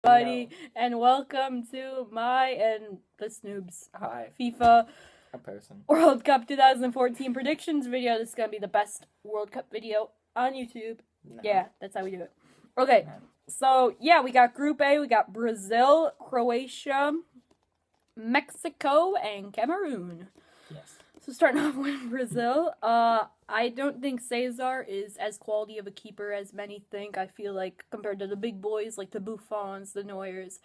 Buddy, and welcome to my and the Snoobs FIFA a person World Cup 2014 predictions video. This is gonna be the best World Cup video on YouTube. No. Yeah, that's how we do it. Okay, so yeah, we got Group A. We got Brazil, Croatia, Mexico, and Cameroon. Yes. So starting off with Brazil, I don't think Cesar is as quality of a keeper as many think. I feel like compared to the big boys like the Buffons, the Neuers,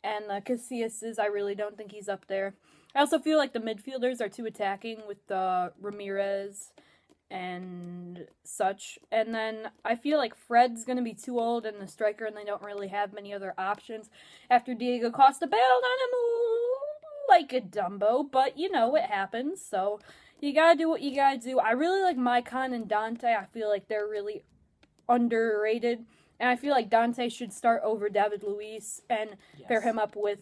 and the Casillas, I really don't think he's up there. I also feel like the midfielders are too attacking with Ramirez and such. And then I feel like Fred's going to be too old and the striker, and they don't really have many other options after Diego Costa bailed on him like a Dumbo, but you know, it happens, so you gotta do what you gotta do. I really like Maicon and Dante. I feel like they're really underrated, and I feel like Dante should start over David Luiz and pair him up with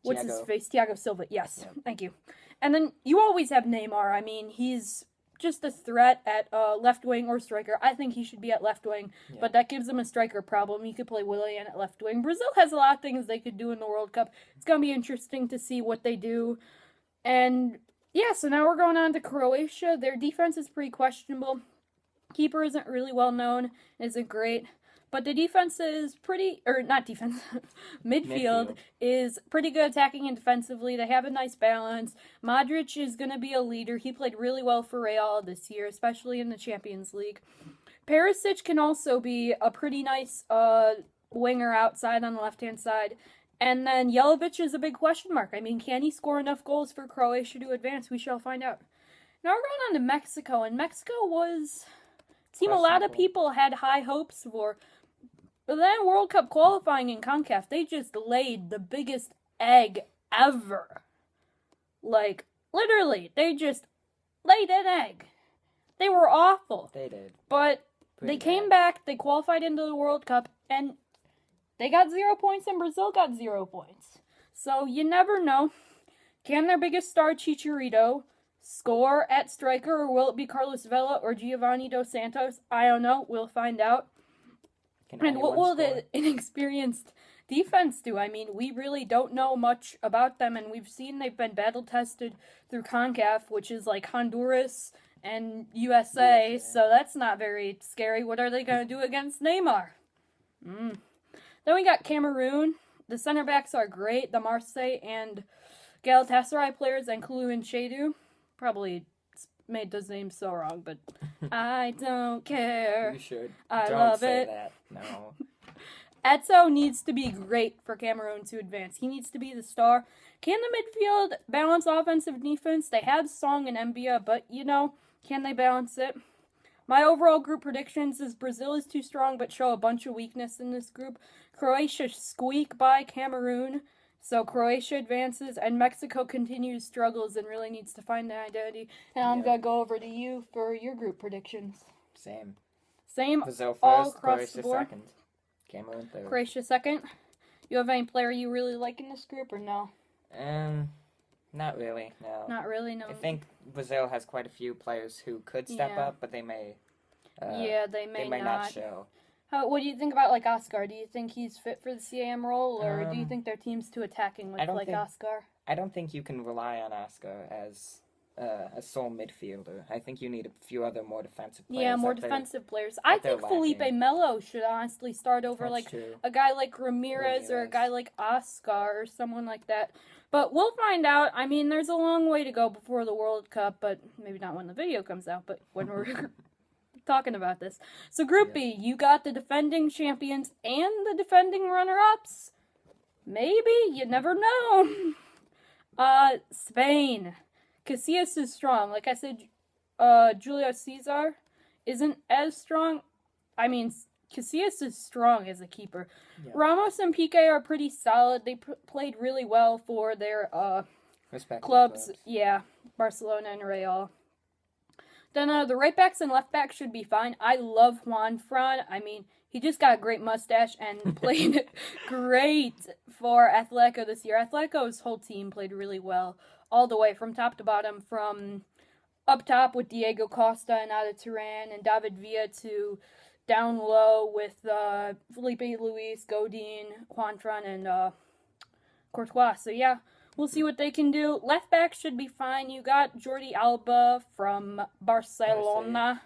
what's his face, Thiago Silva. Yes, thank you. And then you always have Neymar. I mean, he's just a threat at left wing or striker. I think he should be at left wing, but that gives him a striker problem. He could play Willian at left wing. Brazil has a lot of things they could do in the World Cup. It's going to be interesting to see what they do. And yeah, so now we're going on to Croatia. Their defense is pretty questionable. Keeper isn't really well known, isn't great. But the defense is pretty, or not defense, midfield is pretty good attacking and defensively. They have a nice balance. Modric is going to be a leader. He played really well for Real this year, especially in the Champions League. Perisic can also be a pretty nice winger outside on the left-hand side. And then Jelavic is a big question mark. I mean, can he score enough goals for Croatia to advance? We shall find out. Now we're going on to Mexico, and Mexico was a team a lot of people had high hopes for. But then World Cup qualifying in CONCACAF, they just laid the biggest egg ever. Like, literally, they just laid an egg. They were awful. They did. But they came back, they qualified into the World Cup, and they got 0 points, and Brazil got 0 points. So, you never know. Can their biggest star, Chicharito, score at striker, or will it be Carlos Vela or Giovanni Dos Santos? I don't know. We'll find out. And what will the inexperienced defense do? I mean, we really don't know much about them, and we've seen they've been battle-tested through CONCACAF, which is like Honduras and USA, so that's not very scary. What are they going to do against Neymar? Then we got Cameroon. The center backs are great. The Marseille and Galatasaray players, and Kalou and Shadu. Probably made those names so wrong, but I don't care. You should. Don't love say it. That. No. Etso needs to be great for Cameroon to advance. He needs to be the star. Can the midfield balance offensive and defense? They have Song and Mbia, but, you know, can they balance it? My overall group predictions is Brazil is too strong but show a bunch of weakness in this group. Croatia squeak by Cameroon. So Croatia advances, and Mexico continues struggles and really needs to find an identity. And I'm going to go over to you for your group predictions. Same Brazil first, all across Croatia the board. second, Cameroon third. Croatia second. You have any player you really like in this group, or no? Not really, no. Not really, no. I think Brazil has quite a few players who could step up, but they may... they may not show. What do you think about, like, Oscar? Do you think he's fit for the CAM role, or do you think their team's too attacking with, Oscar? I don't think you can rely on Oscar as a sole midfielder. I think you need a few other more defensive players. Yeah, more defensive players. I think Felipe Melo should honestly start over, a guy like Ramirez or a guy like Oscar or someone like that. But we'll find out. I mean, there's a long way to go before the World Cup, but maybe not when the video comes out, but when we're talking about this. So Group B, you got the defending champions and the defending runner-ups. Maybe, you never know. Spain. Casillas is strong. Like I said, Julio Cesar isn't as strong. I mean, Casillas is strong as a keeper. Yeah. Ramos and Piqué are pretty solid. They played really well for their clubs. Yeah, Barcelona and Real. Then the right backs and left backs should be fine. I love Juan Fran. I mean, he just got a great mustache and played great for Atletico this year. Atletico's whole team played really well all the way from top to bottom, from up top with Diego Costa and Ada Turan and David Villa to down low with Felipe Luis, Godin, Juanfran, and Courtois. So yeah, we'll see what they can do. Left back should be fine. You got Jordi Alba from Barcelona.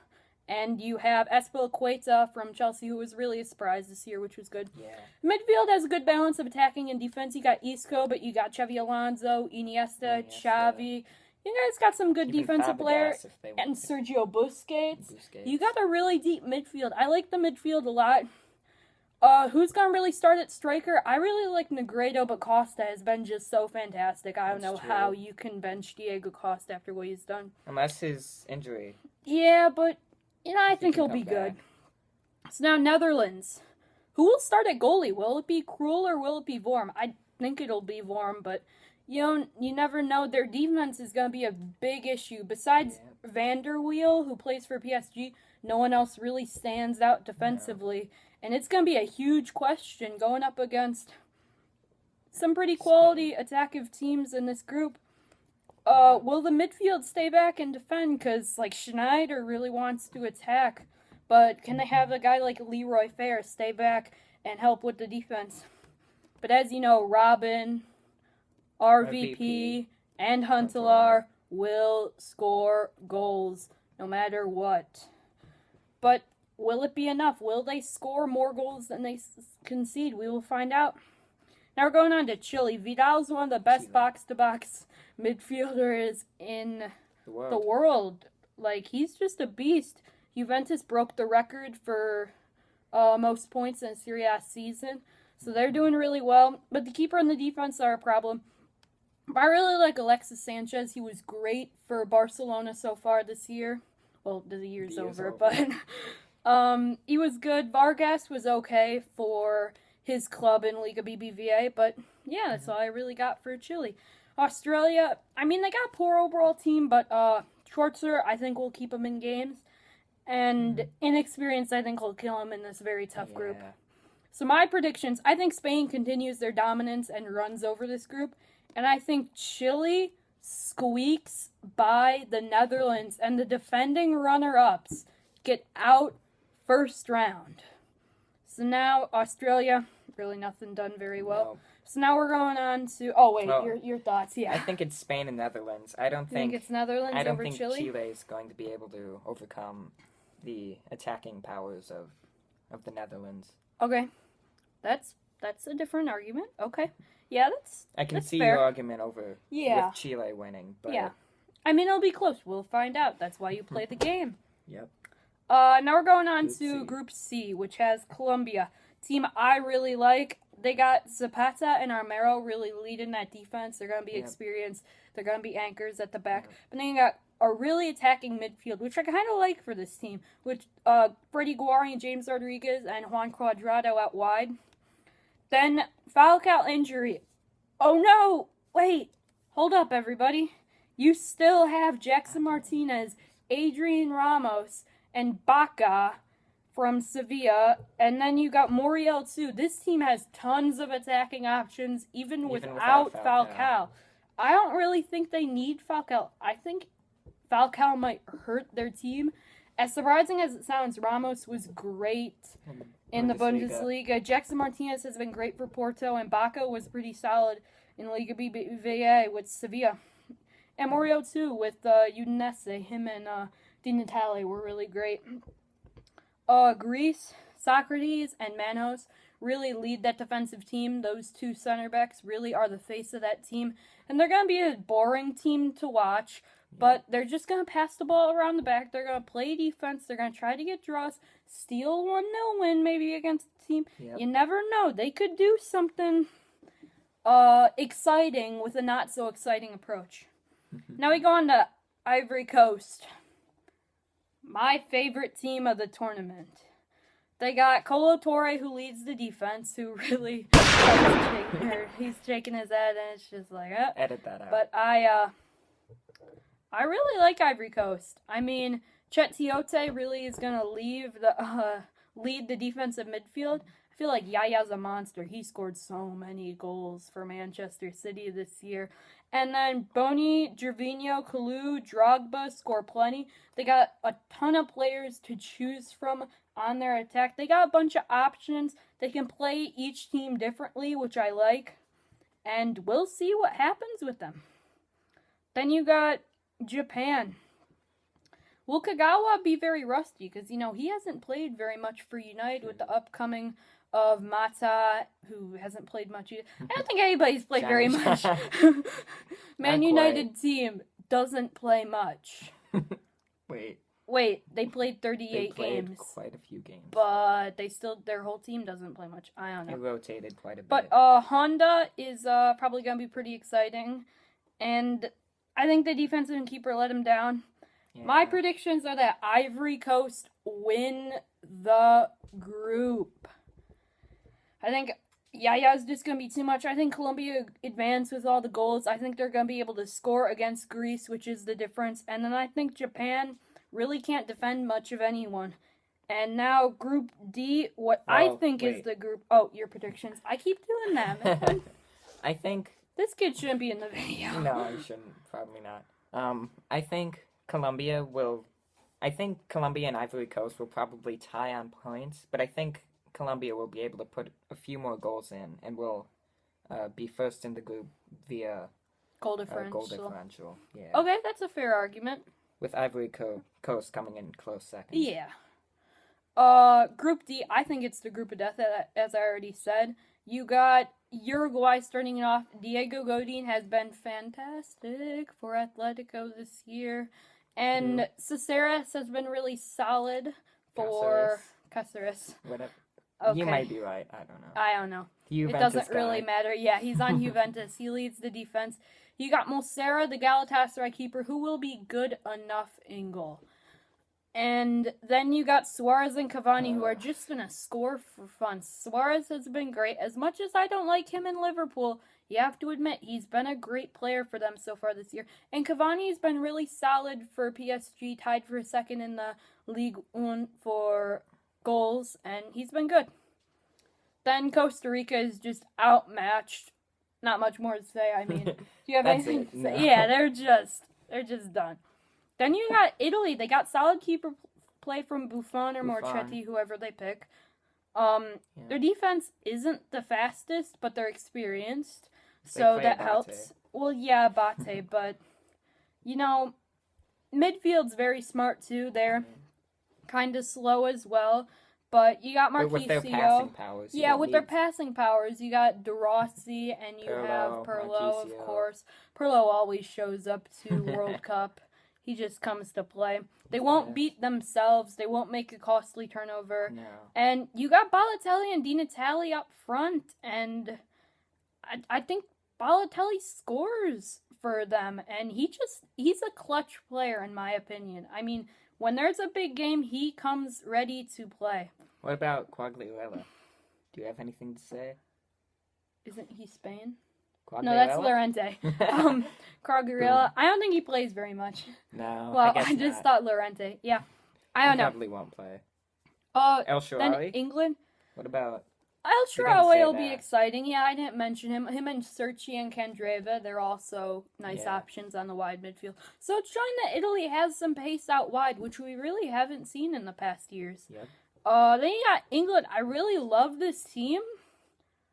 And you have Azpilicueta from Chelsea, who was really a surprise this year, which was good. Yeah. Midfield has a good balance of attacking and defense. You got Isco, but you got Xavi Alonso, Iniesta, Xavi. You guys got some good Even defensive Fabregas, players. if they And want. Sergio Busquets. Busquets. You got a really deep midfield. I like the midfield a lot. Who's gonna really start at striker? I really like Negredo, but Costa has been just so fantastic. I don't know That's true. how you can bench Diego Costa after what he's done. Unless his injury. Yeah, but I think can he'll be come good. back. So now Netherlands. Who will start at goalie? Will it be Krul or will it be Vorm? I think it'll be Vorm, but you never know. Their defense is going to be a big issue. Besides Van der Weel, who plays for PSG, no one else really stands out defensively. And it's going to be a huge question going up against some pretty quality attacking teams in this group. Will the midfield stay back and defend? Because, Schneider really wants to attack. But can they have a guy like Leroy Fair stay back and help with the defense? But as you know, Robin, RVP, and Huntelaar will score goals no matter what. But will it be enough? Will they score more goals than they concede? We will find out. Now we're going on to Chile. Vidal's one of the best box-to-box midfielders in the world. He's just a beast. Juventus broke the record for most points in a Serie A season. So they're doing really well. But the keeper and the defense are a problem. But I really like Alexis Sanchez. He was great for Barcelona so far this year. Well, the year's over, but he was good. Vargas was okay for his club in Liga BBVA, but yeah, that's all I really got for Chile. Australia, they got a poor overall team, but Schwarzer, I think, will keep them in games. And inexperience, I think, will kill them in this very tough group. So my predictions, I think Spain continues their dominance and runs over this group. And I think Chile squeaks by the Netherlands, and the defending runner-ups get out first round. So now Australia, really nothing done very well. No. So now we're going on to... Oh, wait, your thoughts, yeah. I think it's Spain and Netherlands. I don't think it's Netherlands over Chile? Chile is going to be able to overcome the attacking powers of the Netherlands. Okay. That's a different argument. Okay. Yeah, I can that's see fair. your argument over with Chile winning, but yeah. It'll be close. We'll find out. That's why you play the game. Yep. Now we're going on Group to C. Group C, which has Colombia. Team I really like. They got Zapata and Armero really leading that defense. They're going to be experienced. They're going to be anchors at the back. But then you got a really attacking midfield, which I kind of like for this team, which Freddie Guari, James Rodriguez, and Juan Cuadrado out wide. Then Falcao injury. Oh no! Wait! Hold up, everybody. You still have Jackson Martinez, Adrian Ramos, and Baca from Sevilla, and then you got Muriel too. This team has tons of attacking options, even without Falcao. I don't really think they need Falcao. I think Falcao might hurt their team. As surprising as it sounds, Ramos was great in the Bundesliga. Jackson Martinez has been great for Porto, and Baca was pretty solid in Liga BBVA with Sevilla. And Muriel too with Udinese. Him and Di Natale were really great. Greece, Socrates, and Manos really lead that defensive team. Those two center backs really are the face of that team. And they're going to be a boring team to watch, but they're just going to pass the ball around the back. They're going to play defense. They're going to try to get draws, steal 1-0 win maybe against the team. Yep. You never know. They could do something exciting with a not-so-exciting approach. Now we go on to Ivory Coast. My favorite team of the tournament. They got Kolo Touré, who leads the defense, who really he's shaking his head, and it's just like, edit that out. But I really like Ivory Coast. Chet Tiote really is gonna lead the defensive midfield. I feel like Yaya's a monster. He scored so many goals for Manchester City this year. And then Bony, Gervinho, Kalu, Drogba score plenty. They got a ton of players to choose from on their attack. They got a bunch of options. They can play each team differently, which I like. And we'll see what happens with them. Then you got Japan. Will Kagawa be very rusty? Because, he hasn't played very much for United with the upcoming of Mata, who hasn't played much either. I don't think anybody's played very much. Man United team doesn't play much. Wait, they played 38 games. Quite a few games. But their whole team doesn't play much. I don't know. It rotated quite a bit. But Honda is probably going to be pretty exciting. And I think the defensive and keeper let him down. Yeah. My predictions are that Ivory Coast win the group. I think Yaya's just going to be too much. I think Colombia advanced with all the goals. I think they're going to be able to score against Greece, which is the difference. And then I think Japan really can't defend much of anyone. And now Group D, I think is the group... Oh, your predictions. I keep doing that, man. I think... This kid shouldn't be in the video. No, I shouldn't. Probably not. I think Colombia and Ivory Coast will probably tie on points, but I think Colombia will be able to put a few more goals in and will be first in the group via goal differential. Yeah. Okay, that's a fair argument. With Ivory Coast coming in close second. Yeah. Group D, I think it's the group of death, as I already said. You got Uruguay starting it off. Diego Godin has been fantastic for Atletico this year. And Caceres has been really solid for... Caceres. Whatever. Okay. You might be right. I don't know. It doesn't really matter. Yeah, he's on Juventus. He leads the defense. You got Mosera, the Galatasaray keeper, who will be good enough in goal. And then you got Suarez and Cavani, who are just going to score for fun. Suarez has been great. As much as I don't like him in Liverpool, you have to admit he's been a great player for them so far this year. And Cavani's been really solid for PSG, tied for second in the Ligue 1 for goals, and he's been good. Then Costa Rica is just outmatched. Not much more to say. I mean, do you have anything to say? No. Yeah, they're just done. Then you got Italy. They got solid keeper play from Buffon or Marchetti, whoever they pick. Their defense isn't the fastest, but they're experienced, so that helps. Well, yeah, Bate, but midfield's very smart too. They're kind of slow as well. But you got Marquisio. With their passing powers. With their passing powers. You got De Rossi, and you have Pirlo, of course. Pirlo always shows up to World Cup. He just comes to play. They won't beat themselves. They won't make a costly turnover. No. And you got Balotelli and Di Natale up front. And I think Balotelli scores for them. And he's a clutch player, in my opinion. I mean, when there's a big game, he comes ready to play. What about Quagliarella? Do you have anything to say? Isn't he Spain? Quagliarella? No, that's Llorente. Quagliarella, I don't think he plays very much. No, well, I just thought Llorente. Yeah, I don't know. Probably won't play. El Shaarawy? Then England. What about? El Shaarawy will be exciting. Yeah, I didn't mention him. Him and Cerci and Candreva, they're also nice options on the wide midfield. So it's showing that Italy has some pace out wide, which we really haven't seen in the past years. Yep. Then you got England. I really love this team.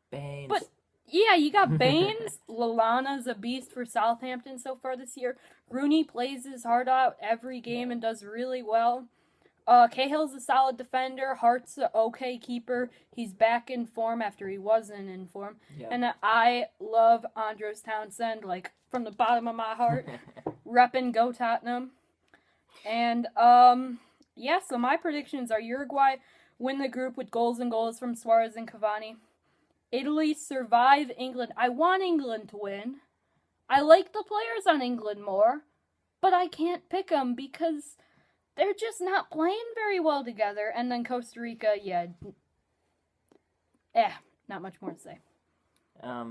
Baines. But yeah, you got Baines. Lallana's a beast for Southampton so far this year. Rooney plays his heart out every game and does really well. Cahill's a solid defender. Hart's an okay keeper. He's back in form after he wasn't in form. Yep. And I love Andros Townsend, from the bottom of my heart. Reppin' Go Tottenham. And, so my predictions are Uruguay win the group with goals from Suarez and Cavani. Italy survive England. I want England to win. I like the players on England more, but I can't pick them because they're just not playing very well together. And then Costa Rica, not much more to say. I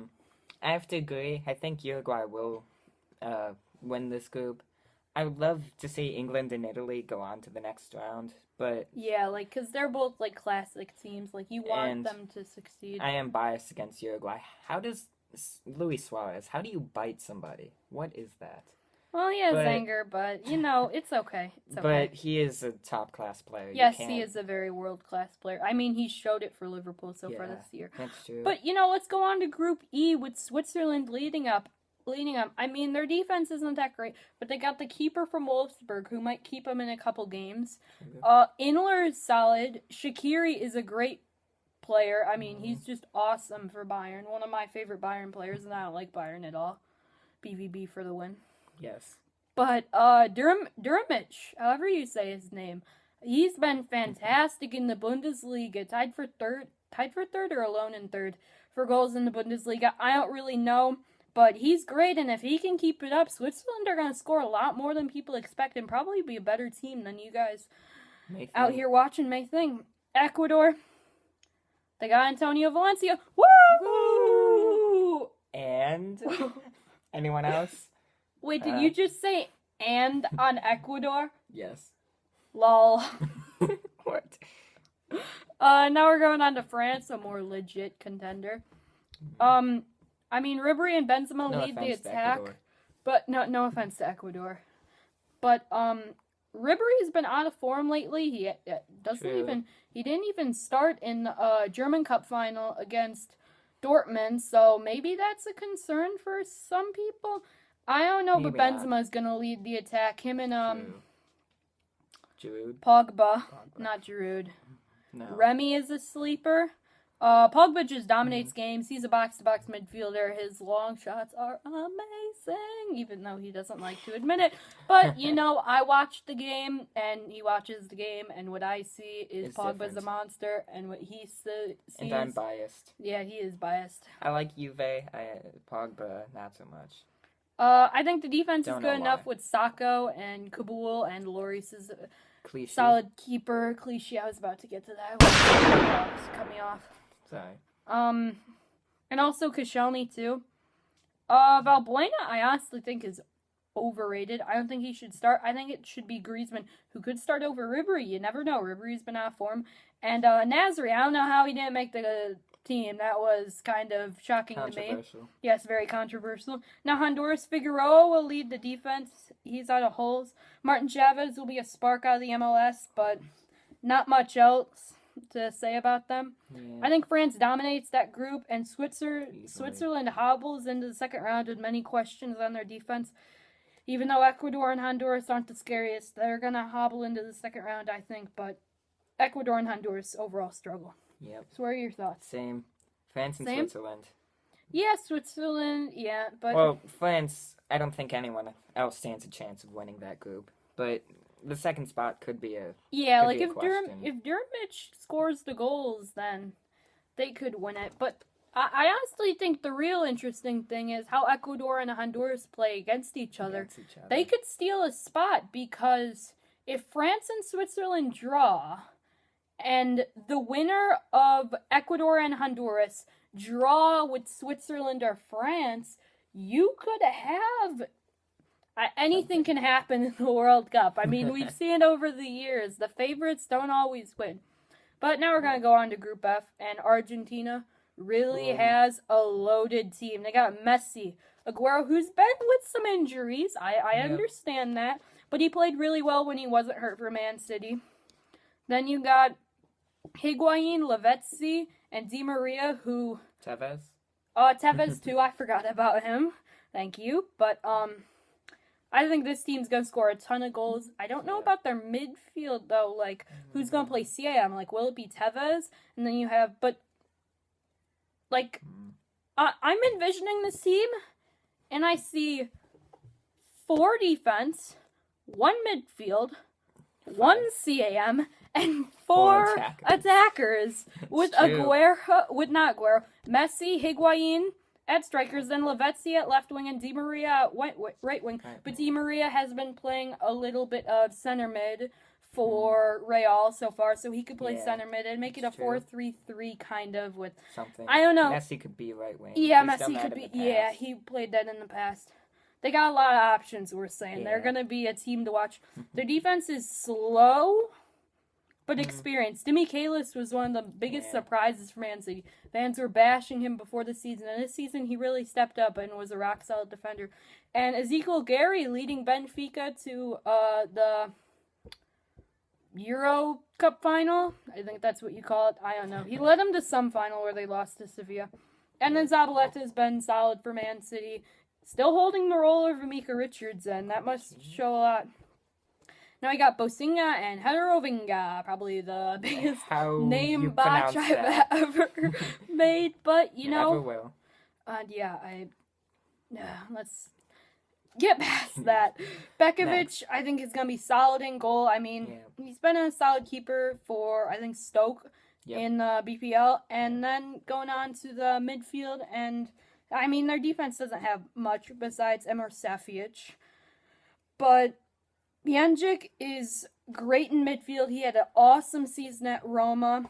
have to agree. I think Uruguay will win this group. I would love to see England and Italy go on to the next round, but Yeah, like, because they're both, like, classic teams. Like, you want And them to succeed. I am biased against Uruguay. How does Luis Suarez? How do you bite somebody? What is that? Well, he has But- anger, but, it's okay. It's okay. But he is a top class player. You Yes, can't- he is a very world-class player. I mean, he showed it for Liverpool so far Yeah. this year. That's true. But, let's go on to Group E with Switzerland leading up. I mean, their defense isn't that great, but they got the keeper from Wolfsburg who might keep them in a couple games. Inler is solid. Shaqiri is a great player. I mean, he's just awesome for Bayern. One of my favorite Bayern players, and I don't like Bayern at all. BVB for the win. Yes. But Durmic, however you say his name, he's been fantastic in the Bundesliga. Tied for third or alone in third for goals in the Bundesliga. I don't really know, but he's great, and if he can keep it up, Switzerland are going to score a lot more than people expect and probably be a better team than you guys out here watching may think. Ecuador, they got Antonio Valencia. Woo! And anyone else? Wait, did you just say "and" on Ecuador? Yes. Lol. What? Now we're going on to France, a more legit contender. I mean, Ribery and Benzema No lead the offense to attack, Ecuador. but no offense to Ecuador. But Ribery has been out of form lately. He True. he didn't even start in the German Cup final against Dortmund, so maybe that's a concern for some people. I don't know, but Maybe not. Benzema is gonna lead the attack. Him and Giroud. Pogba, not Giroud. No. Remy is a sleeper. Pogba just dominates games. He's a box-to-box midfielder. His long shots are amazing, even though he doesn't like to admit it. But, I watched the game, and he watches the game, and what I see is It's Pogba's different. a monster, and what he sees... And I'm biased. Yeah, he is biased. I like Juve. Pogba, not so much. I think the defense is Don't good know enough why. with Sacco and Kabul, and Lloris is a Cliche. solid keeper. Cliche, I was about to get to that. Cut me off. Sorry. And also Koscielny too. Valbuena, I honestly think is overrated. I don't think he should start. I think it should be Griezmann, who could start over Ribery. You never know. Ribery's been out of form. And Nasri, I don't know how he didn't make the team. That was kind of shocking to me. Controversial. Yes, very controversial. Now Honduras Figueroa will lead the defense. He's out of holes. Martin Chavez will be a spark out of the MLS, but not much else to say about them. Yeah. I think France dominates that group, and Easily. Switzerland hobbles into the second round with many questions on their defense. Even though Ecuador and Honduras aren't the scariest, they're going to hobble into the second round, I think. But Ecuador and Honduras overall struggle. Yep. So what are your thoughts? Same. France and Same? Switzerland. Yeah, Switzerland, yeah. But Well, France, I don't think anyone else stands a chance of winning that group. But the second spot could be a... yeah, could like be a if question. Durmic scores the goals, then they could win it. But I honestly think the real interesting thing is how Ecuador and Honduras play against each other. against each other. They could steal a spot because if France and Switzerland draw and the winner of Ecuador and Honduras draw with Switzerland or France, you could have... anything can happen in the World Cup. I mean, we've seen over the years, the favorites don't always win. But now we're going to go on to Group F, and Argentina really has a loaded team. They got Messi, Aguero, who's been with some injuries. I Yep. understand that, but he played really well when he wasn't hurt for Man City. Then you got Higuain, Lavezzi, and Di Maria, who... Tevez? Tevez too, I forgot about him. Thank you. But, I think this team's gonna score a ton of goals. I don't know Yeah. about their midfield, though. Like, who's gonna play CAM? Like, will it be Tevez? And then you have... But, like, I'm envisioning this team, and I see 4 defense, 1 midfield, 1 CAM, and 4 attackers with true. Messi, Higuain at strikers, then Lavezzi at left wing, and Di Maria at right wing. But Di Maria has been playing a little bit of center mid for Real so far, so he could play Yeah, center mid and make it a that's true. 4-3-3 kind of with... Something. I don't know. Messi could be right wing. Yeah, He's done Messi that could in be... the Yeah, past. he played that in the past. they got a lot of options, we're saying. Yeah. They're going to be a team to watch. Their defense is slow, but experienced. Demi Kalis was one of the biggest surprises for Man City. Fans were bashing him before the season, and this season he really stepped up and was a rock-solid defender. And Ezekiel Gary leading Benfica to the Euro Cup final. I think that's what you call it. I don't know. He led them to some final where they lost to Sevilla. And then Zabaleta has been solid for Man City. Still holding the role of Mika Richards, and that must show a lot. Now we got Bosinga and Heterovinga, probably the biggest name botch I've ever made. But, you know, Never will. let's get past that. Bekovic, I think, is going to be solid in goal. I mean, he's been a solid keeper for, I think, Stoke in the BPL. And then going on to the midfield, and, I mean, their defense doesn't have much besides Emir Safic. But Pjanic is great in midfield. He had an awesome season at Roma.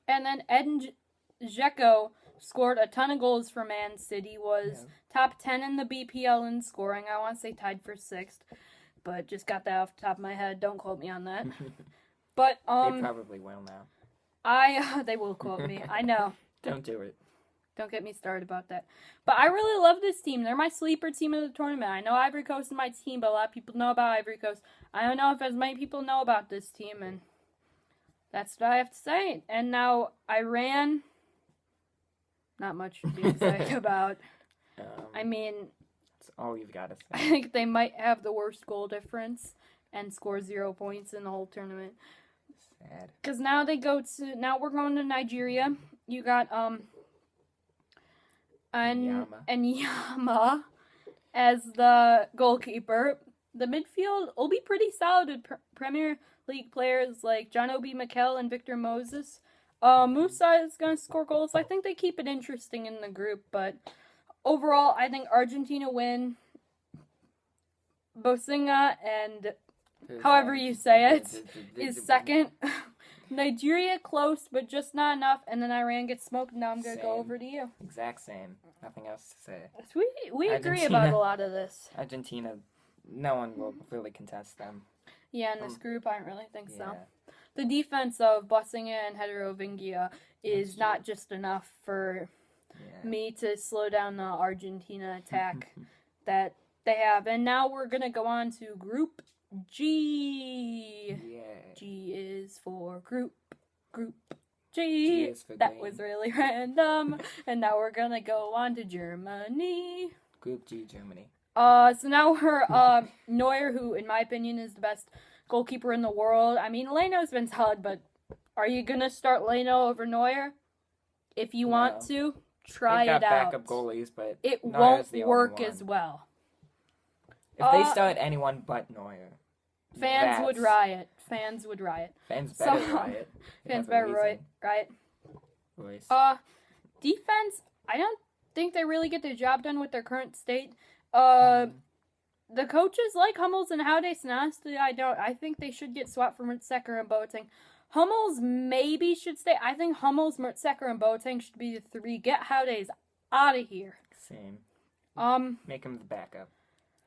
And then Edin Dzeko scored a ton of goals for Man City, was top 10 in the BPL in scoring. I want to say tied for 6th, but just got that off the top of my head. Don't quote me on that. But they probably will now. They will quote me. I know. Don't do it. Don't get me started about that. But I really love this team. They're my sleeper team of the tournament. I know Ivory Coast is my team, but a lot of people know about Ivory Coast. I don't know if as many people know about this team, and that's what I have to say. And now Iran, not much to be excited about. I mean, that's all you've got to say. I think they might have the worst goal difference and score 0 points in the whole tournament. Sad. Because now we're going to Nigeria. You got Yama as the goalkeeper. The midfield will be pretty solid with Premier League players like John Obi Mikel and Victor Moses. Musa is going to score goals. I think they keep it interesting in the group, but overall, I think Argentina win. Bosinga and however you say it is second. Nigeria close, but just not enough. And then Iran gets smoked. Now I'm going to go over to you. Exact same. Nothing else to say. We agree about a lot of this. Argentina, no one will really contest them. Yeah, in this group, I don't really think so. The defense of Bosinga and Heterovingia is not just enough for me to slow down the Argentina attack that they have. And now we're going to go on to Group G. Yeah. G is for Group G. G is for that green. was really random. And now we're going to go on to Germany. Group G, Germany. So now we're Neuer, who in my opinion is the best goalkeeper in the world. I mean, Leno's been solid, but are you gonna start Leno over Neuer? If you want to, try it out. They've got backup goalies, but it Neuer's won't work as well. If they start anyone but Neuer, fans would riot. Fans would riot. Fans better riot. Fans better riot. Royce. Defense, I don't think they really get their job done with their current state. The coaches like Hummels and Howdays, and honestly, I think they should get swapped for Mertsecker and Boateng. Hummels maybe should stay. I think Hummels, Mertsecker, and Boateng should be the 3. Get Howdays out of here. Same. Make him the backup.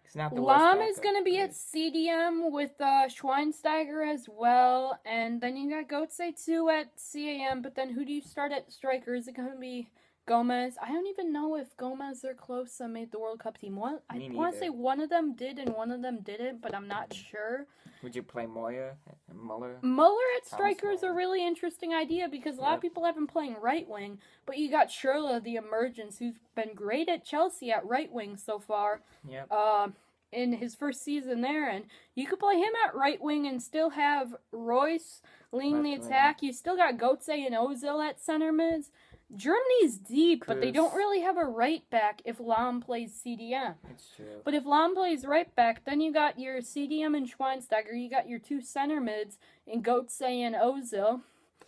He's not the Lahm worst is going to be at CDM with Schweinsteiger as well, and then you got Götze too at CAM, but then who do you start at striker? Is it going to be Gomez? I don't even know if Gomez or Klose made the World Cup team. I want to say one of them did and one of them didn't, but I'm not sure. Would you play Muller? Muller at striker is a really interesting idea because a lot of people have him playing right wing, but you got Schürrle, the emergence, who's been great at Chelsea at right wing so far. In his first season there, and you could play him at right wing and still have Royce leading the attack. You still got Götze and Ozil at center mids. Germany's deep, but they don't really have a right back if Lahm plays CDM. It's true. But if Lahm plays right back, then you got your CDM and Schweinsteiger. You got your 2 center mids in Götze and Ozil.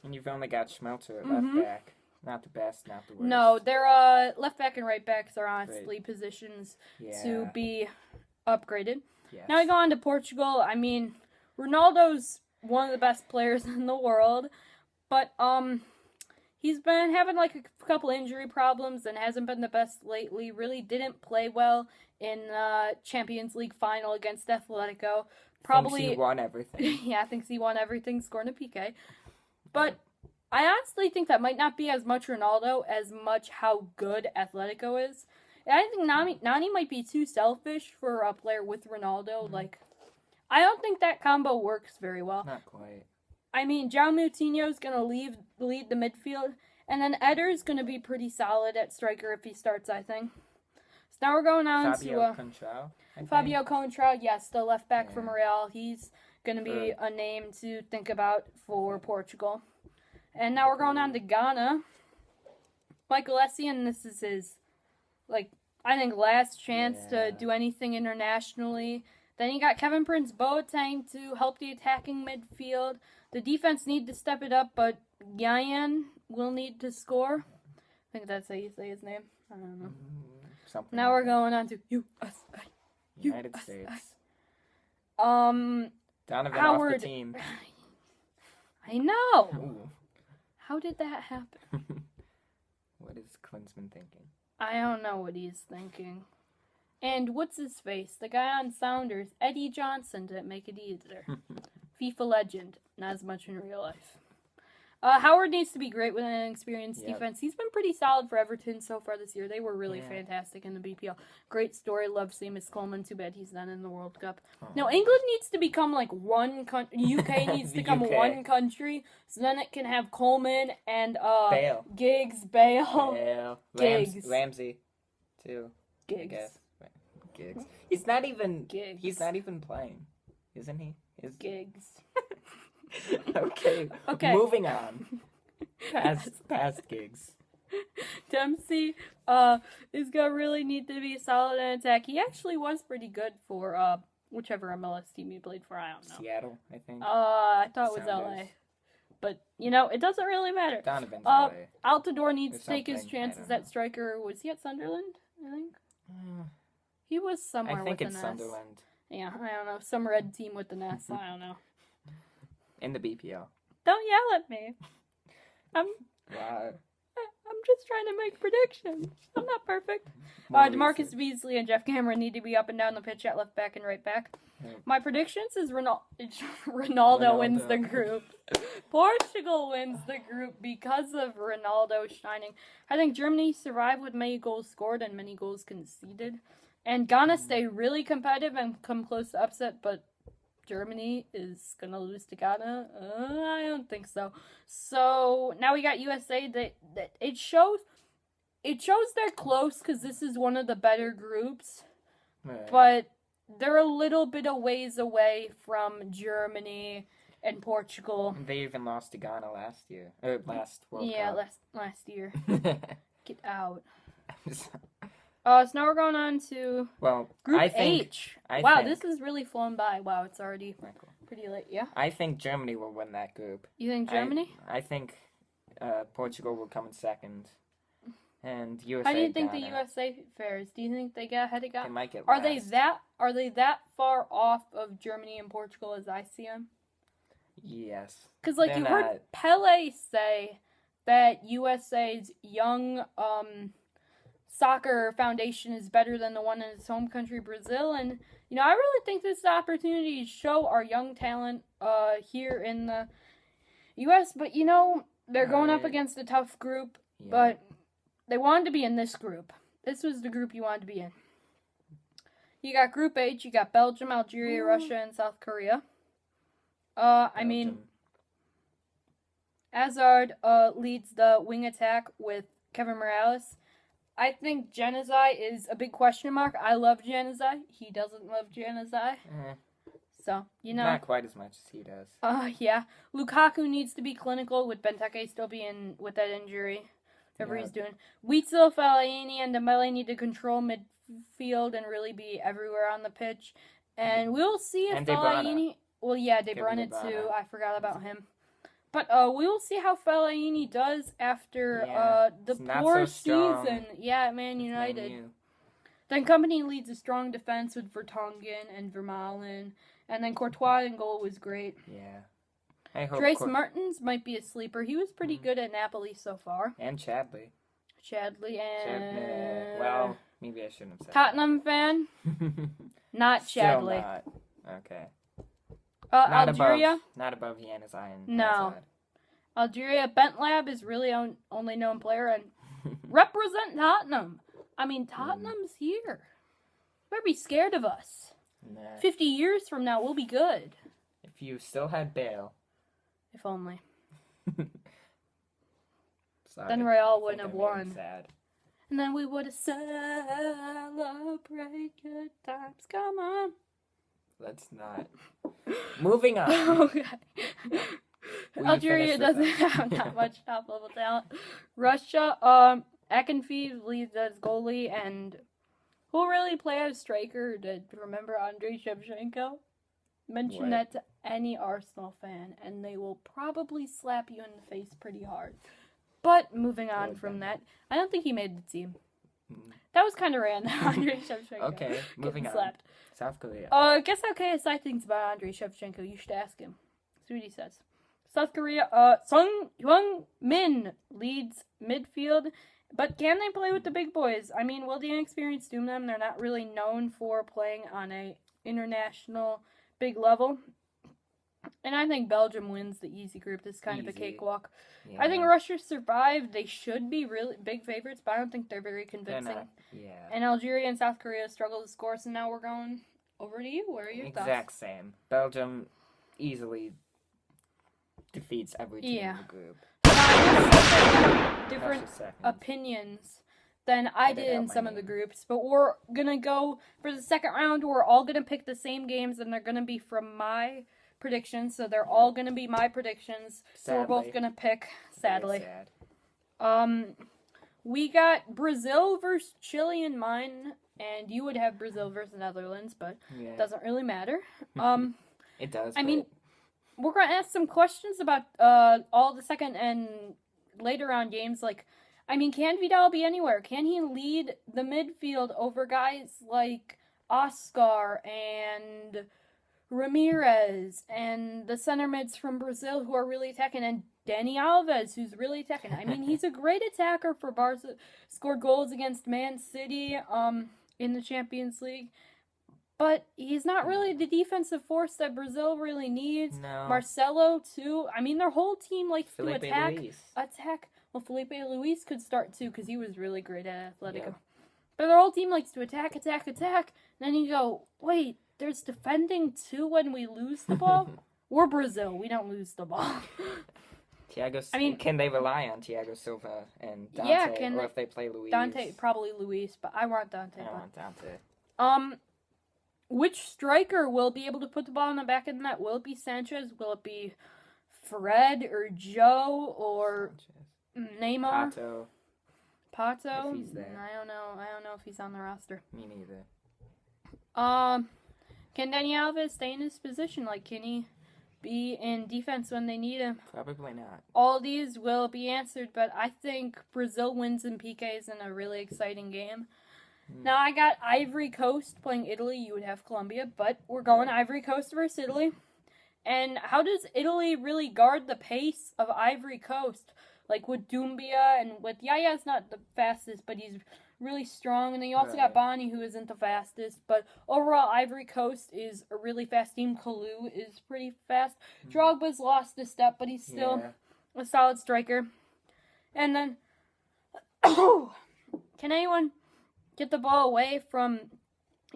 And you've only got Schmelzer at left back. Not the best, not the worst. No, their left back and right backs are honestly positions to be upgraded. Yes. Now we go on to Portugal. I mean, Ronaldo's one of the best players in the world, but He's been having like a couple injury problems and hasn't been the best lately. Really didn't play well in Champions League final against Atletico. Probably Thinks he won everything. yeah, thinks he won everything, scoring a PK. But I honestly think that might not be as much Ronaldo as much how good Atletico is. And I think Nani might be too selfish for a player with Ronaldo. Like, I don't think that combo works very well. Not quite. I mean, João Moutinho's going to lead the midfield, and then Eder's going to be pretty solid at striker if he starts, I think. So now we're going on Fabio Contrao, I think. Fabio Contra, yes, the left back from Yeah. Real. He's going to be a name to think about for Portugal. And now we're going on to Ghana. Michael Essien, this is his, like, I think last chance Yeah. to do anything internationally. Then you got Kevin Prince Boateng to help the attacking midfield. The defense need to step it up, but Guyan will need to score. I think that's how you say his name. I don't know. Something Now like we're that. going on to USA. United USA. States. Donovan Donovan Howard. off the team. I know. Ooh. How did that happen? What is Klinsmann thinking? I don't know what he's thinking. And what's his face? The guy on Sounders, Eddie Johnson, didn't make it either. FIFA legend, not as much in real life. Howard needs to be great with an experienced Yep. defense. He's been pretty solid for Everton so far this year. They were really Yeah. fantastic in the BPL. Great story. Love Seamus Coleman. Too bad he's not in the World Cup. Oh. No, England needs to become like one country. UK needs to The become UK. one country, so then it can have Coleman and Bale. Giggs, Bale, Bale. Giggs. Ramsey, too. I Giggs. guess. Giggs. He's not even. Giggs. He's not even playing, isn't he? Giggs. Okay. Okay. Moving on. Past gigs. Dempsey is gonna really need to be solid in attack. He actually was pretty good for whichever MLS team he played for. I don't know. Seattle, I think. I thought it was Sounders. LA, but you know it doesn't really matter. Donovan's Uh, LA. Altidore needs Or to take his something, I chances don't at know. striker. Was he at Sunderland? I think Uh, he was somewhere I think with it's an S. Sunderland Yeah, I don't know. Some red team with an S. I don't know. in the BPL. Don't yell at me. I'm Wow. just trying to make predictions. I'm not perfect. More DeMarcus research. Beasley and Jeff Cameron need to be up and down the pitch at left back and right back. Yeah. My predictions is Ronaldo wins the Ronaldo. group. Portugal wins the group because of Ronaldo shining. I think Germany survived with many goals scored and many goals conceded. And Ghana stay really competitive and come close to upset, but Germany is going to lose to Ghana? I don't think so. So now we got USA. That it shows they're close because this is one of the better groups. Right. But they're a little bit of ways away from Germany and Portugal. They even lost to Ghana last year. Or last World Yeah, Cup. last year. Yeah. Get out. So now we're going on to Well, Group I think, H. I Wow, think- this is really flown by. Wow, it's already pretty late. Yeah? I think Germany will win that group. You think Germany? I think Portugal will come in second. And USA. How do you think the Ghana. USA fares? Do you think they get ahead of They Ghana? might get Are they last. that far off of Germany and Portugal as I see them? Yes. Because, like, They're you heard not- Pele say that USA's young soccer foundation is better than the one in his home country, Brazil. And, you know, I really think this is an opportunity to show our young talent here in the U.S. But, you know, they're going up Right. against a tough group. Yeah. But they wanted to be in this group. This was the group you wanted to be in. You got Group H. You got Belgium, Algeria, Russia, and South Korea. I mean, Hazard leads the wing attack with Kevin Morales. I think Januzaj is a big question mark. I love Januzaj. He doesn't love Januzaj. So, you know. Not quite as much as he does. Yeah. Lukaku needs to be clinical with Benteke still being with that injury. Whatever Yeah. he's doing. Witzel, Fellaini, and Dembele need to control midfield and really be everywhere on the pitch. And we'll see if And De Bruyne. Fellaini... Well, yeah, De Kevin De Bruyne too. Bruyne. I forgot about him. But we will see how Fellaini does after Yeah, the it's not poor so strong. season. Yeah, at Man Man United. U. Then Company leads a strong defense with Vertonghen and Vermaelen. And then Courtois in goal was great. Yeah. I hope. Trace Martins might be a sleeper. He was pretty good at Napoli so far. And Chadley. Chadley and... Well, maybe I shouldn't have said Tottenham fan? that. Not Still Chadley. not. Okay. Not Algeria? Not above Januzaj. No. Algeria. Bentlab is really only known player and represent Tottenham. I mean, Tottenham's here. Better be scared of us. Nah. 50 years from now, we'll be good. If you still had Bale. If only. Sorry, Then Real I wouldn't think have I made him won. Sad. And then we would have celebrate good times. Come on. Let's not. Moving on. Okay. We Algeria finished doesn't with that. have that much top level talent. Russia, Akinfeev leads as goalie, and who'll really play as striker? Did remember Andrei Shevchenko? Mention What? that to any Arsenal fan, and they will probably slap you in the face pretty hard. But moving on Good, from then. that, I don't think he made the team. Mm. That was kind of random. Andrei Shevchenko. Okay, moving getting on. slapped. South Korea. Guess how KSI thinks about Andrei Shevchenko. You should ask him. See what he says. South Korea, Sung Hyung Min leads midfield, but can they play with the big boys? I mean, will the inexperienced doom them? They're not really known for playing on a international big level. And I think Belgium wins the easy group. This is kind of a Easy. cakewalk. Yeah. I think Russia survived. They should be really big favorites, but I don't think they're very They're convincing. not. Yeah. And Algeria and South Korea struggle to score, so now we're going over to you. What are your Exact same. Belgium easily defeats every team Yeah. in the group. thoughts? Different Russia's second. opinions than I Edit did out in my some of the name. groups, but we're gonna go for the second round. We're all gonna pick the same games, and they're gonna be from my predictions. So they're all gonna be my predictions. So we're both Sadly. gonna pick. Very Sadly, sad. we got Brazil versus Chile in mine, and you would have Brazil versus Netherlands, but Yeah. it doesn't really matter. It does. I but mean, we're gonna ask some questions about all the second and later round games. Like, I mean, can Vidal be anywhere? Can he lead the midfield over guys like Oscar and Ramirez and the center mids from Brazil who are really attacking, and Dani Alves who's really attacking? I mean, he's a great attacker for Barca. Scored goals against Man City in the Champions League. But he's not really the defensive force that Brazil really needs. no. Marcelo, too. I mean, their whole team likes Felipe to attack. Luis. Well, Felipe Luis could start, too, because he was really great at Atletico. Yeah. But their whole team likes to attack. And then you go, wait, there's defending, too, when we lose the ball? We're Brazil. We don't lose the ball. I mean, can they rely on Thiago Silva and Dante? Yeah, or if they play Luis? Dante, probably Luis, but I want Dante. I don't want Dante. Which striker will be able to put the ball in the back of the net? Will it be Sanchez? Will it be Fred or Joe or Neymar? Pato? If he's there. I don't know. I don't know if he's on the roster. Me neither. Can Dani Alves stay in his position? Like, can he be in defense when they need him? Probably not. All these will be answered, but I think Brazil wins in PKs in a really exciting game. Now, I got Ivory Coast playing Italy. You would have Colombia, but we're going Ivory Coast versus Italy. And how does Italy really guard the pace of Ivory Coast? Like with Doumbia and with Yaya's not the fastest, but he's really strong. And then you also got Right. Bonnie, who isn't the fastest. But overall, Ivory Coast is a really fast team. Kalu is pretty fast. Drogba's lost a step, but he's still Yeah. a solid striker. And then, can anyone get the ball away from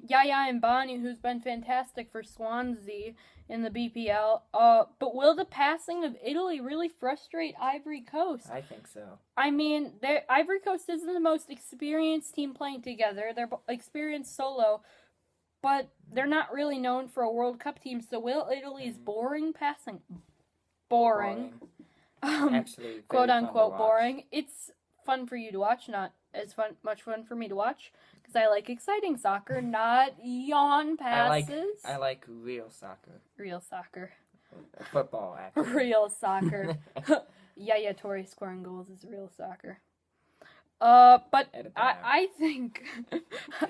Yaya and Bonnie, who's been fantastic for Swansea in the BPL? But will the passing of Italy really frustrate Ivory Coast? I think so. I mean, Ivory Coast isn't the most experienced team playing together. They're experienced solo, but they're not really known for a World Cup team. So will Italy's boring passing? Boring. Actually, very Quote fun to unquote watch. boring. It's fun for you to watch, not as much fun for me to watch, because I like exciting soccer, not yawn passes. I like real soccer. Real soccer. Football, actually. Real soccer. Yaya Torre scoring goals is real soccer. But Edit that out. I think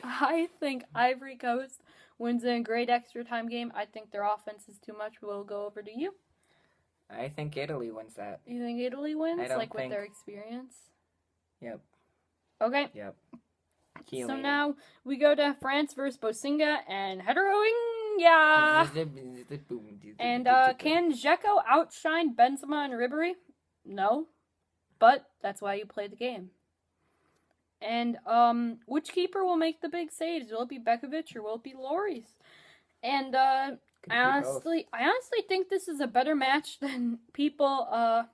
I think Ivory Coast wins in a great extra time game. I think their offense is too much. We'll go over to you. I think Italy wins that. You think Italy wins, I don't like with think- their experience? Yep. Okay. Yep. So now we go to France versus Bosinga and Heteroingia. And can Dzeko outshine Benzema and Ribery? No. But that's why you play the game. And which keeper will make the big saves? Will it be Bekovic or will it be Lloris? And I honestly think this is a better match than people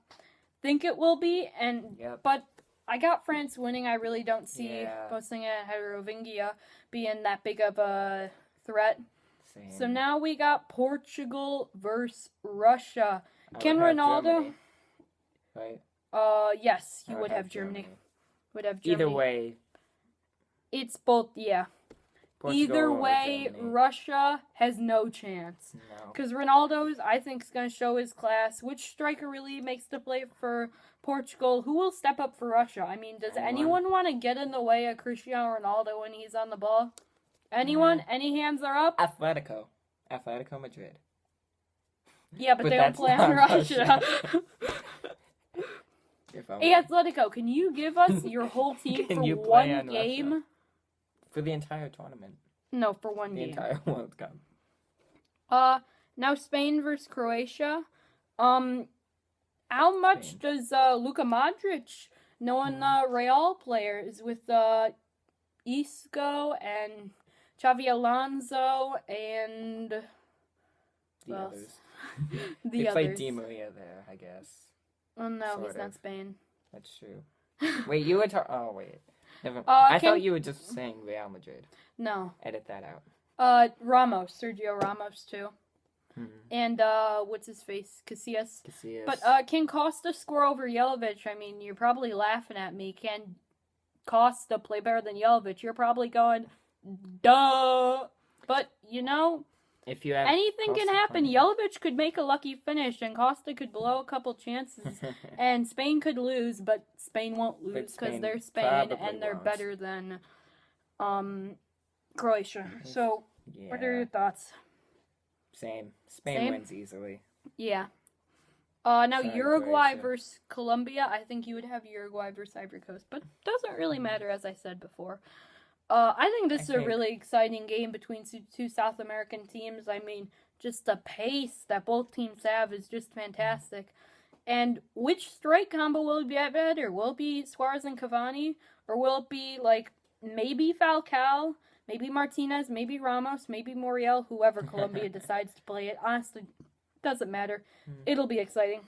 think it will be. And but I got France winning. I really don't see Bosnia and Herzegovina being that big of a threat. Same. So now we got Portugal versus Russia. Can I would have Ronaldo? Germany, right? Yes, you would have Germany. Would have Germany. Either way, it's both. Yeah. Portugal Either or way, Germany. Russia has no chance. No. Because Ronaldo, I think, is going to show his class. Which striker really makes the play for Portugal? Who will step up for Russia? I mean, does anyone want to get in the way of Cristiano Ronaldo when he's on the ball? Anyone? Any hands are up? Atletico Madrid. Yeah, but they don't that's play on not Russia. Hey, Russia. Atletico, can you give us your whole team Can for you play one on game? Russia? For the entire tournament. No, for one The game. entire World Cup. Now Spain versus Croatia. How much Spain. does Luka Modric, knowing Real players with Isco and Xavi Alonso and The else? others. the They others? played Di Maria there, I guess. Oh no, he's sort not of. Spain. That's true. Wait, you were talking... Oh, wait. Never... I can- thought you were just saying Real Madrid. No. Edit that out. Ramos, Sergio Ramos too. Hmm. And what's his face? Casillas. Casillas. But can Costa score over Jelic? I mean, you're probably laughing at me. Can Costa play better than Jelic? You're probably going, duh. But you know, if you have anything can Costa happen. playing- Jelic could make a lucky finish, and Costa could blow a couple chances, and Spain could lose. But Spain won't lose because Spain they're Spain probably and they're won't. better than Croatia. So, Yeah. what are your thoughts? Same. Spain Same? wins easily. Yeah. Now Sorry, Uruguay Croatia. versus Colombia. I think you would have Uruguay versus Ivory Coast, but doesn't really matter, as I said before. I think this is a think- really exciting game between two South American teams. I mean, just the pace that both teams have is just fantastic. And which strike combo will be better? Will it be Suarez and Cavani, or will it be like maybe Falcao, maybe Martinez, maybe Ramos, maybe Muriel, whoever Colombia decides to play it? Honestly, doesn't matter. It'll be exciting.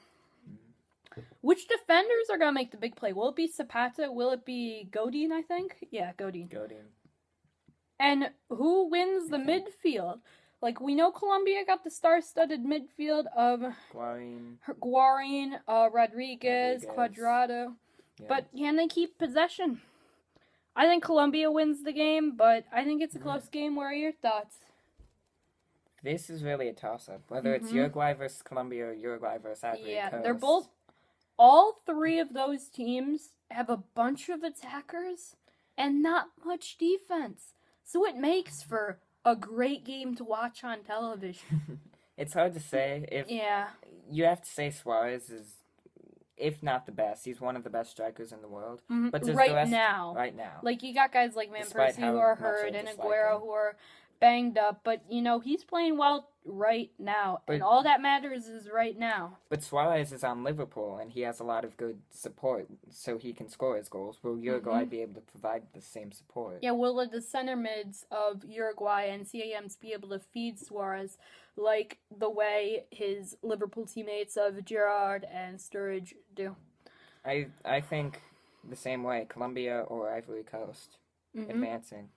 Which defenders are going to make the big play? Will it be Zapata? Will it be Godin, I think? Yeah, Godin. Godin. And who wins the midfield? Like, we know Colombia got the star-studded midfield of Guarin. Guarin, Rodriguez, Rodriguez. Cuadrado. Yeah. But can they keep possession? I think Colombia wins the game, but I think it's a close game. What are your thoughts? This is really a toss-up. Whether it's Uruguay versus Colombia or Uruguay versus Ivory Yeah, Coast. they're both... All three of those teams have a bunch of attackers and not much defense. So it makes for a great game to watch on television. It's hard to say. If Yeah. you have to say Suarez is, if not the best, he's one of the best strikers in the world. But does right the rest, now. right now. Like, you got guys like Van Despite Persie how who are much I hurt and dislike Aguero him. who are banged up. But, you know, he's playing well right now. And But- all that matters is right now. But Suarez is on Liverpool, and he has a lot of good support, so he can score his goals. Will Uruguay be able to provide the same support? Yeah, will the center mids of Uruguay and CAMs be able to feed Suarez like the way his Liverpool teammates of Gerrard and Sturridge do? I think the same way, Colombia or Ivory Coast advancing.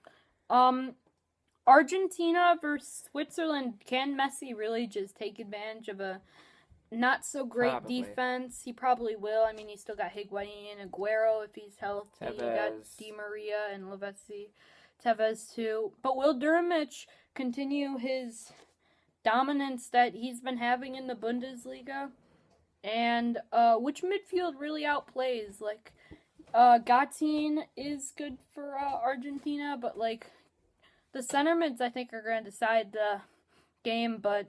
Argentina versus Switzerland. Can Messi really just take advantage of a not so great Probably. defense? He probably will. I mean, he still got Higuain and Aguero if he's healthy. You got Tevez. Di Maria and Lavezzi. Tevez too. But will Durmich continue his dominance that he's been having in the Bundesliga? And which midfield really outplays? Like, Gattin is good for Argentina, but like the center mids I think are going to decide the game. But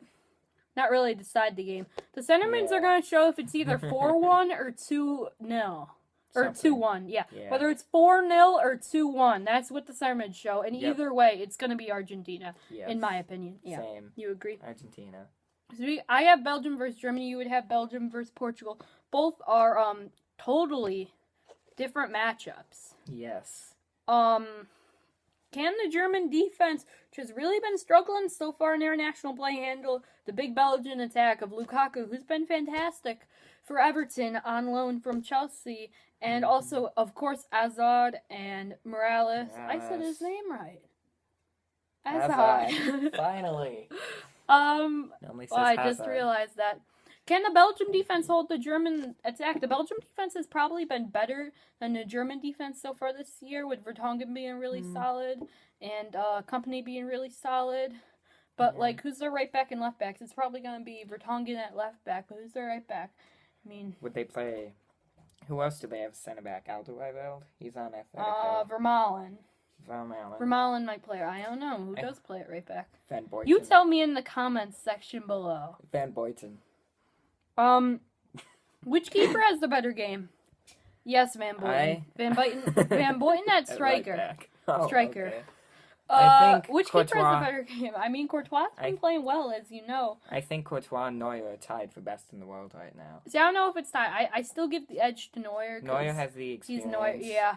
not really decide the game. The sentiments are going to show if it's either 4-1 or 2-0. Or 2-1, yeah. Whether it's 4-0 or 2-1, that's what the sentiments show. And either way, it's going to be Argentina, in my opinion. Yeah. Same. You agree? Argentina. So I have Belgium versus Germany. You would have Belgium versus Portugal. Both are totally different matchups. Yes. Can the German defense, which has really been struggling so far in international play, handle the big Belgian attack of Lukaku, who's been fantastic for Everton on loan from Chelsea, and also, of course, Hazard and Morales. I said his name right. Hazard. Finally. I just realized that. Can the Belgium defense hold the German attack? The Belgium defense has probably been better than the German defense so far this year, with Vertonghen being really solid and Kompany being really solid. But, who's their right back and left backs? It's probably going to be Vertonghen at left back, but who's their right back? I mean... Would they play... Who else do they have center back? Alderweireld? He's on Atletico. Vermaelen. Vermaelen. Vermaelen might play. I don't know. Who does play at right back? Van Boyten. You tell me in the comments section below. Van Boyten. Which keeper has the better game? Yes, Van Boyten. Van Boyten at striker. Striker. Okay. I think which Courtois, keeper has the better game? I mean, Courtois has been playing well, as you know. I think Courtois and Neuer are tied for best in the world right now. See, I don't know if it's tied. I still give the edge to Neuer. Neuer has the experience. He's Neuer, yeah.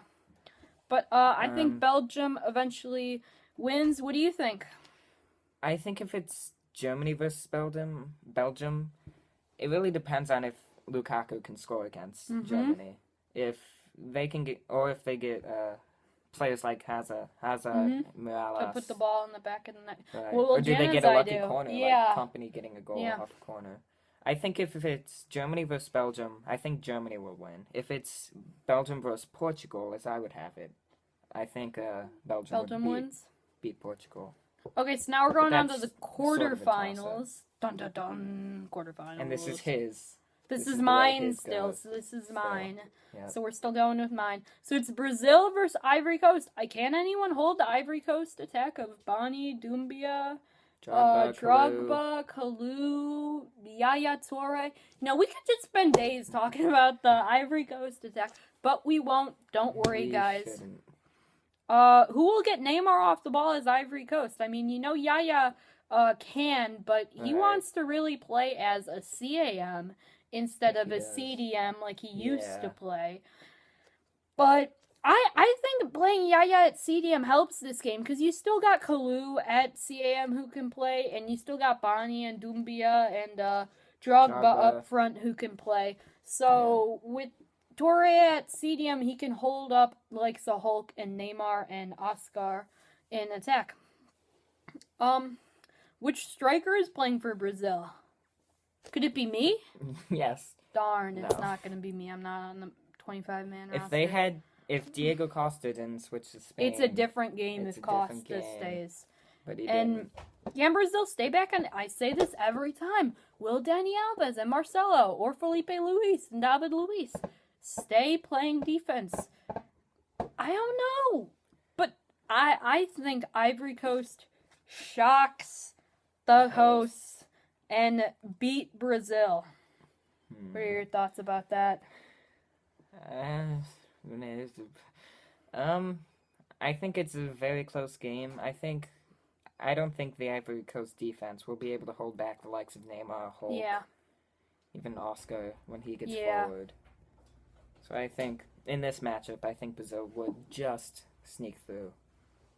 But I think Belgium eventually wins. What do you think? I think if it's Germany versus Belgium, it really depends on if Lukaku can score against Germany. If they can get, or if they get players like Hazard, Morales. To put the ball in the back of the net. Right. Well, or do they get a lucky corner, like Kompany getting a goal off a corner? I think if it's Germany versus Belgium, I think Germany will win. If it's Belgium versus Portugal, as I would have it, I think Belgium would beat Portugal. Okay, so now we're going on to the quarterfinals. Dun dun dun, quarterfinals. And this is his. This is mine still, so this is mine. Yep. So we're still going with mine. So it's Brazil versus Ivory Coast. Can anyone hold the Ivory Coast attack of Bani, Doumbia, Drogba, Kalou, Yaya Toure? We could just spend days talking about the Ivory Coast attack, but we won't. Don't worry, guys. Shouldn't. Who will get Neymar off the ball is Ivory Coast. I mean, Yaya can, but he wants to really play as a CAM instead of a CDM like he used to play. But I think playing Yaya at CDM helps this game because you still got Kalou at CAM who can play, and you still got Bani and Doumbia and Drogba up front who can play. So with Toure at CDM, he can hold up like the Hulk and Neymar and Oscar in attack. Which striker is playing for Brazil? Could it be me? Yes. Darn, it's not going to be me. I'm not on the 25-man roster. If Diego Costa didn't switch to Spain... It's a different game if Costa stays. But he didn't. Can Brazil stay back on... I say this every time. Will Dani Alves and Marcelo or Felipe Luis and David Luiz stay playing defense? I don't know. But I think Ivory Coast shocks the hosts and beat Brazil. What are your thoughts about that? I think it's a very close game. I don't think the Ivory Coast defense will be able to hold back the likes of Neymar, Hulk, even Oscar when he gets forward. So I think in this matchup, I think Brazil would just sneak through.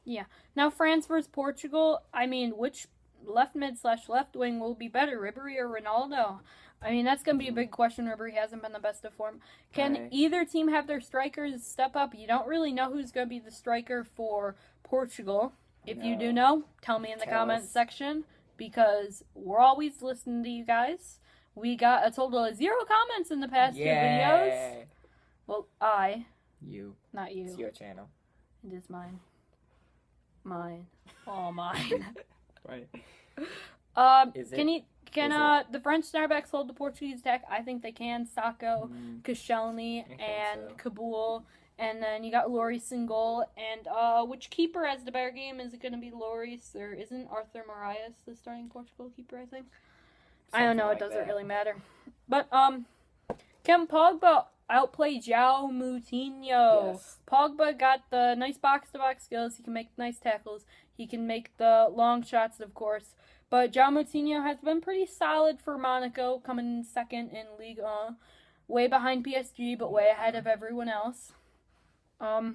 Yeah. Now France versus Portugal. I mean, which left mid / left wing will be better, Ribéry or Ronaldo? I mean, that's going to be a big question. Ribéry hasn't been the best of form. Can either team have their strikers step up? You don't really know who's going to be the striker for Portugal. If you do know, tell me in the comments section, because we're always listening to you guys. We got a total of 0 comments in the past 2 videos. Well, You. Not you. It's your channel. It is mine. Mine. All mine. Right. Can the French center backs hold the Portuguese attack? I think they can. Sacco, Koscielny, and Kabul. And then you got Lloris in goal. And which keeper has the better game? Is it going to be Lloris, or isn't Arthur Marias the starting Portugal keeper, I think? I don't something know. like It doesn't that. really matter. But can Pogba outplay João Moutinho? Yes. Pogba got the nice box-to-box skills. He can make nice tackles. He can make the long shots, of course. But João Moutinho has been pretty solid for Monaco, coming in second in Ligue 1. Way behind PSG, but way ahead of everyone else. I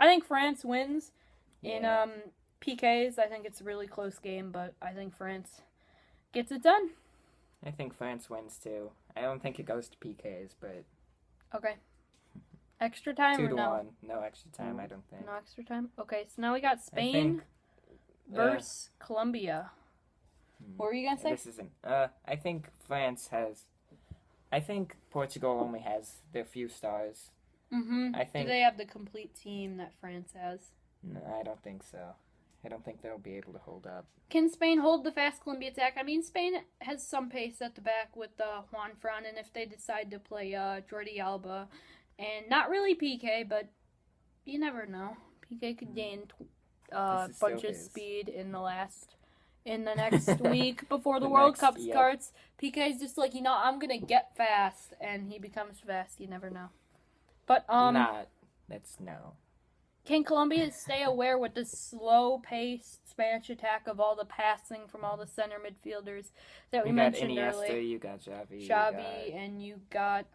think France wins in Yeah. PKs. I think it's a really close game, but I think France gets it done. I think France wins too. I don't think it goes to PKs, but Okay. Extra time 2 or to no? 1. No extra time, I don't think. No extra time? Okay, so now we got I Spain think, versus Colombia. What were you going to say? This isn't. I think France has. I think Portugal only has their few stars. Mm-hmm. I think. Do they have the complete team that France has? No, I don't think so. I don't think they'll be able to hold up. Can Spain hold the fast Colombia attack? I mean, Spain has some pace at the back with Juan Fran, and if they decide to play Jordi Alba, and not really PK, but you never know. PK could gain a This is still bunch of his. speed in the next week before the The World next- Cup yep. starts. PK's just like, I'm gonna get fast, and he becomes fast. You never know. But That's no. can Colombia stay aware with the slow-paced Spanish attack of all the passing from all the center midfielders that we You got mentioned Iniesta, earlier? you got Xavi. Xavi, and you got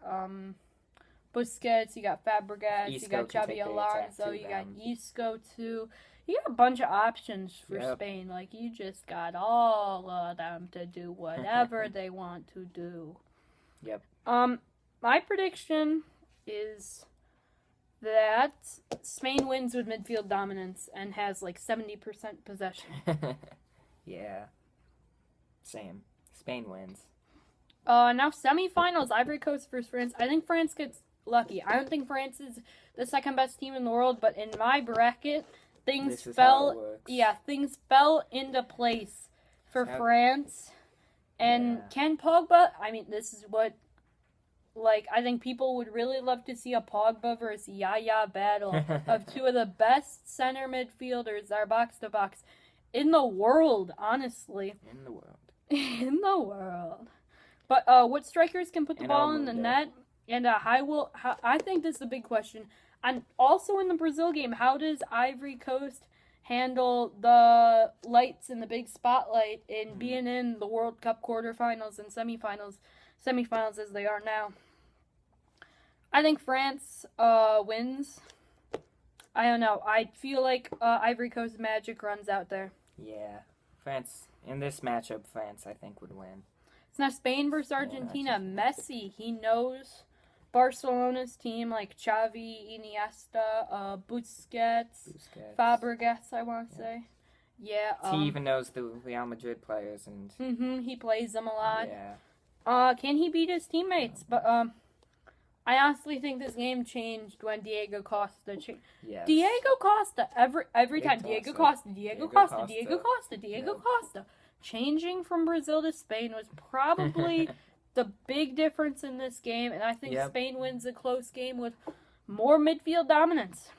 Busquets, you got Fabregas, you Isco got can Xavi take the Alonso, attack you to got them. Isco too. You got a bunch of options for Yep. Spain. Like, you just got all of them to do whatever they want to do. Yep. My prediction is that Spain wins with midfield dominance and has like 70% possession. Yeah. Same. Spain wins. Now semifinals, Ivory Coast versus France. I think France gets lucky. I don't think France is the second best team in the world, but in my bracket, things This is how it fell. works. Yeah, things fell into place for How- France. And Yeah. Ken Pogba. I mean, this is what. Like, I think people would really love to see a Pogba versus Yaya battle of two of the best center midfielders, our box to box, in the world. Honestly, In the world. in the world. But what strikers can put the In ball El in the Mundo. net? And I think this is a big question. And also in the Brazil game, how does Ivory Coast handle the lights and the big spotlight in being in the World Cup quarterfinals and semifinals as they are now? I think France wins. I don't know. I feel like Ivory Coast magic runs out there. Yeah. France, in this matchup, France, I think, would win. It's now Spain versus Argentina. Messi, he knows Barcelona's team, like Xavi, Iniesta, Busquets, Fabregas, I want to say. Yeah. He even knows the Real Madrid players, and He plays them a lot. yeah. Can he beat his teammates? But I honestly think this game changed when Diego Costa Yes. Diego Costa every Big time toss Diego up. Costa, Diego Diego Yep. Costa. Changing from Brazil to Spain was probably the big difference in this game, and I think Yep. Spain wins a close game with more midfield dominance.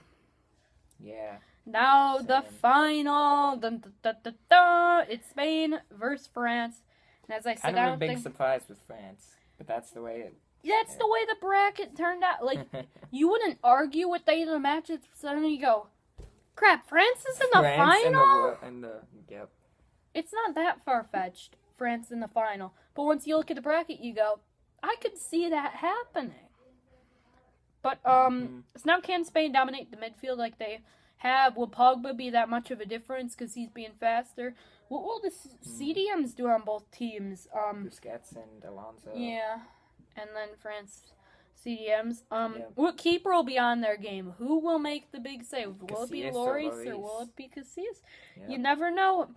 Yeah. Now the Same. final, dun, dun, dun, dun, dun. It's Spain versus France. And as I said, Kind I of a don't big think surprise with France, but that's the way it. that's the way the bracket turned out. Like, you wouldn't argue with the end of the match. It's suddenly you go, crap, France is in the final? Yep. It's not that far-fetched, France in the final. But once you look at the bracket, you go, I could see that happening. But, so now can Spain dominate the midfield like they have? Will Pogba be that much of a difference because he's being faster? What will the CDMs do on both teams? Busquets and Alonso. Yeah. And then France CDMs. Yep. What keeper will be on their game? Who will make the big save? Will it be Casillas or Lloris or will Lloris? it be Casillas? Yep. You never know.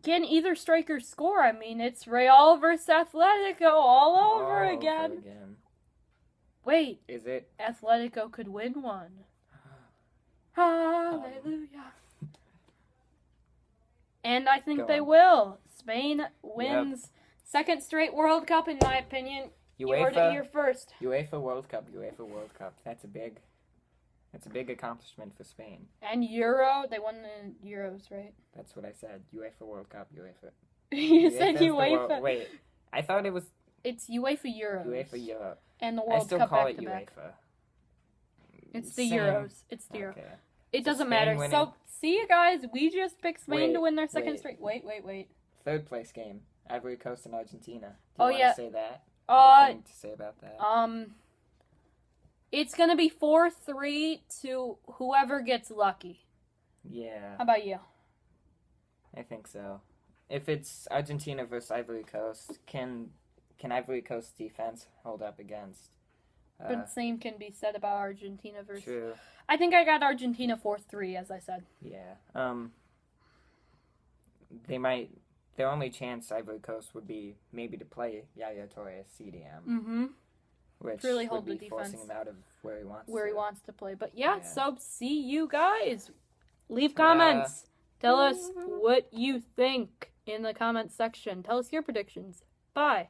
Can either striker score? I mean, it's Real versus Atletico all over again. Wait, Is it? Atletico could win one. Hallelujah. And I think Go they on. will. Spain wins second straight World Cup, in my opinion. You heard it here first. UEFA World Cup. That's a big accomplishment for Spain. And Euro, they won the Euros, right? That's what I said. UEFA World Cup. UEFA. You said UEFA's the UEFA. Wait. I thought it was It's UEFA Euros. UEFA Europe. And the I World still Cup call back it to back. UEFA. It's the Same. Euros. It's the Euro. Okay. It So doesn't Spain matter. winning. So, see you guys. We just picked Spain to Wait, win their second wait. straight. Wait. Third place game. Ivory Coast and Argentina. Do Oh, you want yeah. to say that? Anything to say about that? It's gonna be 4-3 to whoever gets lucky. Yeah, How about you? I think so. If it's Argentina versus Ivory Coast, can Ivory Coast defense hold up against? But the same can be said about Argentina versus. True. I think I got Argentina 4-3, as I said. Yeah. They might. Their only chance Ivory Coast would be maybe to play Yaya Toure CDM, Mm-hmm. which Really would hold be the forcing defense him out of where he wants. Where to. he wants to play. But yeah, Yeah. so see you guys. Leave comments. Tell us what you think in the comment section. Tell us your predictions. Bye.